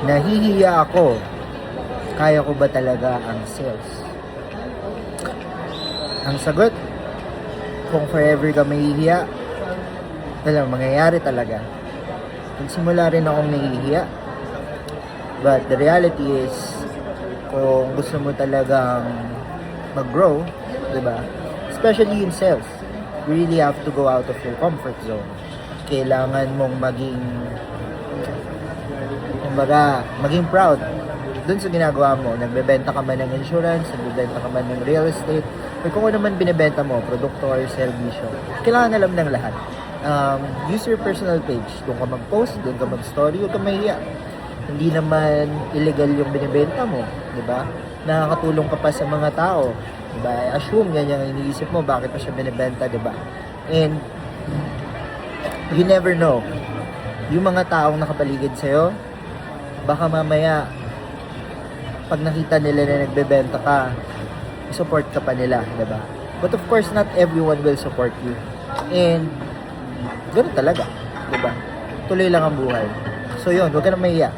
Nahihiya ako. Kaya ko ba talaga ang sales? Ang sagot, kung forever ka mahihiya, walang mangyayari talaga. Nagsimula rin akong nahihiya. But the reality is, kung gusto mo talagang mag-grow, diba? Especially in sales, you really have to go out of your comfort zone. Kailangan mong maging proud dun sa ginagawa mo. Nagbebenta ka man ng insurance, nagbebenta ka man ng real estate, or kung ano man binibenta mo, produkto or servisyo, kailangan alam ng lahat. Use your personal page. Doon ka mag-post, doon ka mag-story, huwag ka mahiya. Hindi naman illegal yung binibenta mo, di ba? Nakakatulong ka pa sa mga tao, di ba? Assume yan yung iniisip mo, bakit pa siya binibenta, di ba? And you never know. Yung mga taong nakapaligid sa'yo, baka mamaya pag nakita nila na nagbebenta ka, support ka pa nila, di ba? But of course, not everyone will support you. And ganoon talaga, di ba? Tuloy lang ang buhay. So yun, huwag ka na mahiya.